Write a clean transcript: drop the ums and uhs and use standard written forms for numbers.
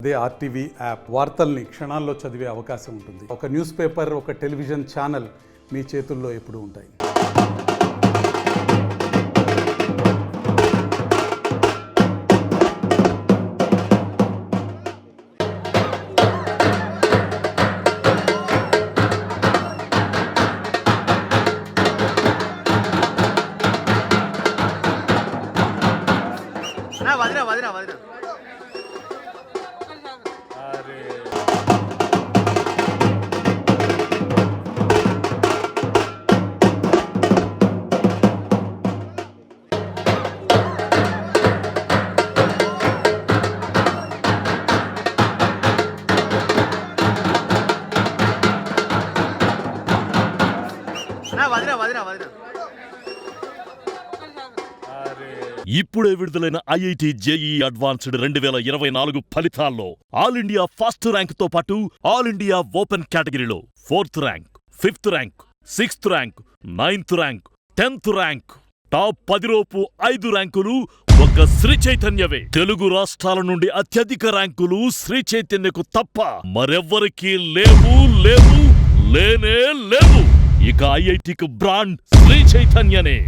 అదే RTV app వార్తల్ని క్షణాల్లో చదివే అవకాశం ఉంటుంది. ఒక న్యూస్ పేపర్, ఒక టెలివిజన్ ఛానల్ మీ చేతుల్లో ఎప్పుడూ ఉంటాయి. ఇప్పుడే విడుదలైన ఐఐటి జేఈఈ అడ్వాన్స్డ్ 2024 ఫలితాల్లో ఆల్ ఇండియా ఫస్ట్ ర్యాంక్ తో పాటు ఆల్ ఇండియా ఓపెన్ కేటగిరీలో 4th rank, 5th rank, 6th rank, 9th rank, 10th rank, top 10 లోపు 5 ర్యాంకులు ఒక శ్రీ చైతన్యవే. తెలుగు రాష్ట్రాల నుండి అత్యధిక ర్యాంకులు శ్రీ చైతన్యకు తప్ప మరెవ్వరికీ లేనే లేవు. ఇక ఐఐటికి బ్రాండ్ శ్రీ చైతన్యనే.